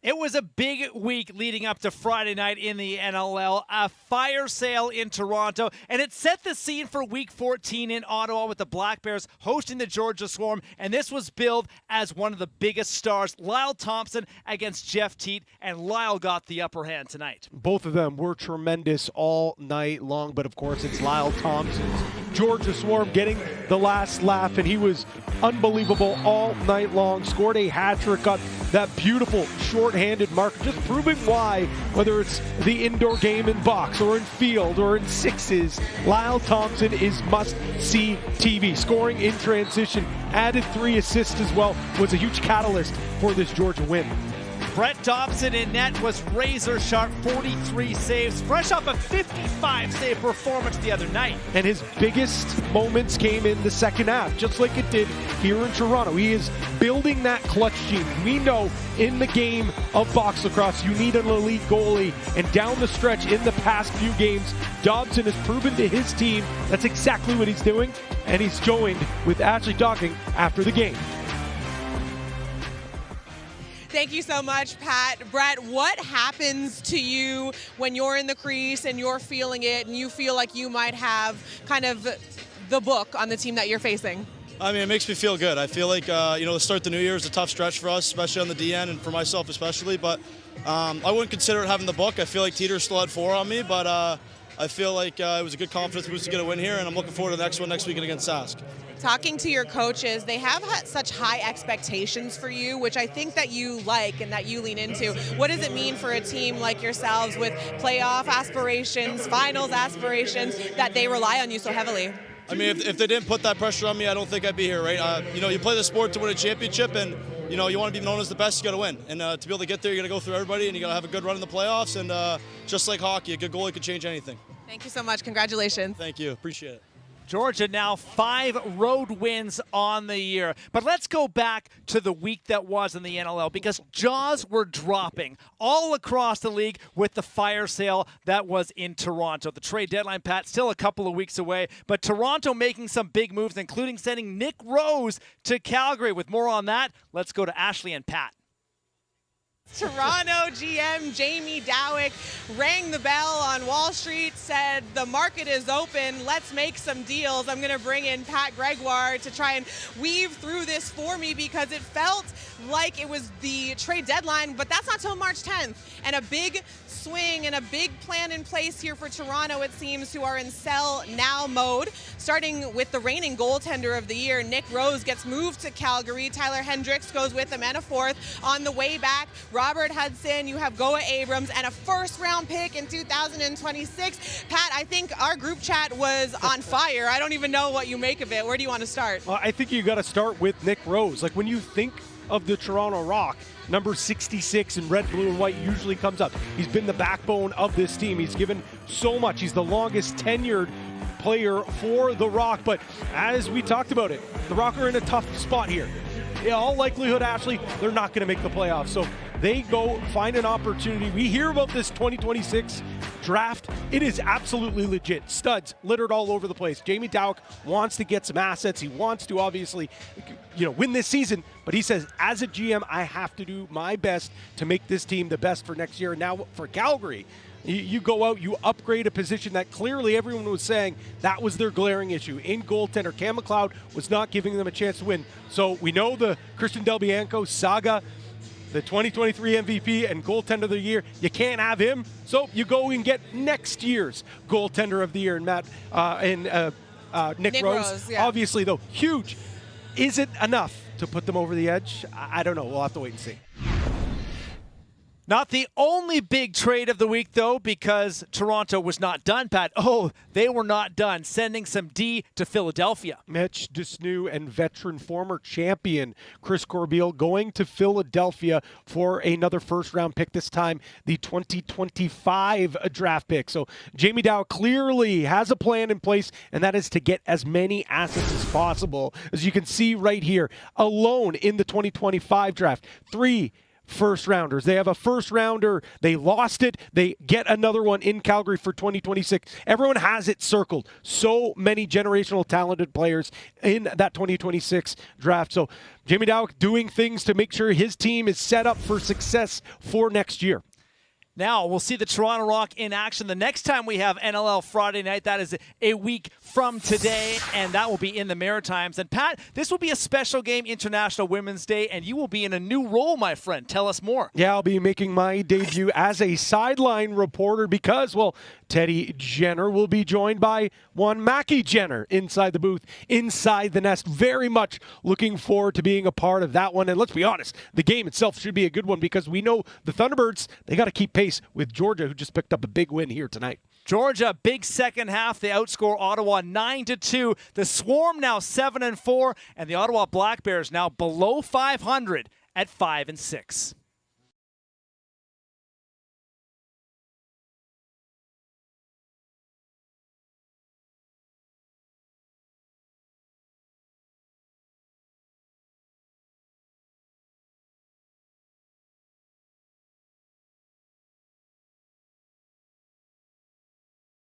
It was a big week leading up to Friday night in the NLL, a fire sale in Toronto, and it set the scene for Week 14 in Ottawa with the Black Bears hosting the Georgia Swarm, and this was billed as one of the biggest stars, Lyle Thompson against Jeff Teat, and Lyle got the upper hand tonight. Both of them were tremendous all night long, but of course it's Lyle Thompson's Georgia Swarm getting the last laugh, and he was unbelievable all night long. Scored a hat trick, got that beautiful short-handed mark, just proving why, whether it's the indoor game in box or in field or in sixes, Lyle Thompson is must-see TV. Scoring in transition, added 3 assists as well, was a huge catalyst for this Georgia win. Brett Dobson in net was razor sharp, 43 saves, fresh off a 55-save performance the other night. And his biggest moments came in the second half, just like it did here in Toronto. He is building that clutch team. We know in the game of box lacrosse, you need an elite goalie. And down the stretch in the past few games, Dobson has proven to his team that's exactly what he's doing. And he's joined with Ashley Docking after the game. Thank you so much, Pat. Brett, what happens to you when you're in the crease and you're feeling it and you feel like you might have kind of the book on the team that you're facing? I mean, it makes me feel good. I feel like, the start of the new year is a tough stretch for us, especially on the DN and for myself especially. But I wouldn't consider it having the book. I feel like Teeter still had 4 on me, but I feel like it was a good confidence boost to get a win here, and I'm looking forward to the next one next weekend against Sask. Talking to your coaches, they have had such high expectations for you, which I think that you like and that you lean into. What does it mean for a team like yourselves with playoff aspirations, finals aspirations, that they rely on you so heavily? I mean, if they didn't put that pressure on me, I don't think I'd be here, right? You play the sport to win a championship, and you want to be known as the best, you got to win. And to be able to get there, you got to go through everybody, and you got to have a good run in the playoffs. And just like hockey, a good goalie could change anything. Thank you so much. Congratulations. Thank you. Appreciate it. Georgia now 5 road wins on the year. But let's go back to the week that was in the NLL, because jaws were dropping all across the league with the fire sale that was in Toronto. The trade deadline, Pat, still a couple of weeks away, but Toronto making some big moves, including sending Nick Rose to Calgary. With more on that, let's go to Ashley and Pat. Toronto GM Jamie Dowick rang the bell on Wall Street, said the market is open, let's make some deals. I'm going to bring in Pat Gregoire to try and weave through this for me, because it felt like it was the trade deadline, but that's not till March 10th. And a big swing and a big plan in place here for Toronto, it seems, who are in sell now mode. Starting with the reigning goaltender of the year, Nick Rose, gets moved to Calgary. Tyler Hendricks goes with him, and a 4th. On the way back, Robert Hudson, you have Goa Abrams, and a 1st-round pick in 2026. Pat, I think our group chat was on fire. I don't even know what you make of it. Where do you want to start? Well, I think you got to start with Nick Rose. Like, when you think of the Toronto Rock, number 66 in red, blue, and white usually comes up. He's been the backbone of this team. He's given so much. He's the longest tenured player for the Rock. But as we talked about it, the Rock are in a tough spot here. In all likelihood, Ashley, they're not going to make the playoffs. So they go find an opportunity. We hear about this 2026 draft. It is absolutely legit. Studs littered all over the place. Jamie Dowick wants to get some assets. He wants to obviously, win this season. But he says, as a GM, I have to do my best to make this team the best for next year. And now for Calgary, you go out, you upgrade a position that clearly everyone was saying that was their glaring issue. In goaltender, Cam McLeod was not giving them a chance to win. So we know the Christian Del Bianco saga, the 2023 MVP and goaltender of the year. You can't have him, so you go and get next year's goaltender of the year, Nick Rose. Yeah. Obviously, though, huge. Is it enough to put them over the edge? I don't know. We'll have to wait and see. Not the only big trade of the week, though, because Toronto was not done, Pat. Oh, they were not done, sending some D to Philadelphia. Mitch Desnew and veteran former champion Chris Corbeil going to Philadelphia for another first-round pick, this time the 2025 draft pick. So Jamie Dow clearly has a plan in place, and that is to get as many assets as possible. As you can see right here, alone in the 2025 draft, 3 first rounders. They have a first rounder. They lost it. They get another one in Calgary for 2026. Everyone has it circled. So many generational talented players in that 2026 draft. So Jamie Dawick doing things to make sure his team is set up for success for next year. Now, we'll see the Toronto Rock in action the next time we have NLL Friday night. That is a week from today, and that will be in the Maritimes. And, Pat, this will be a special game, International Women's Day, and you will be in a new role, my friend. Tell us more. Yeah, I'll be making my debut as a sideline reporter because, well, Teddy Jenner will be joined by one Mackie Jenner inside the booth, inside the nest. Very much looking forward to being a part of that one. And let's be honest, the game itself should be a good one because we know the Thunderbirds, they got to keep pace with Georgia, who just picked up a big win here tonight. Georgia, big second half. They outscore Ottawa 9-2. The Swarm now 7-4, and the Ottawa Black Bears now below 500 at 5-6.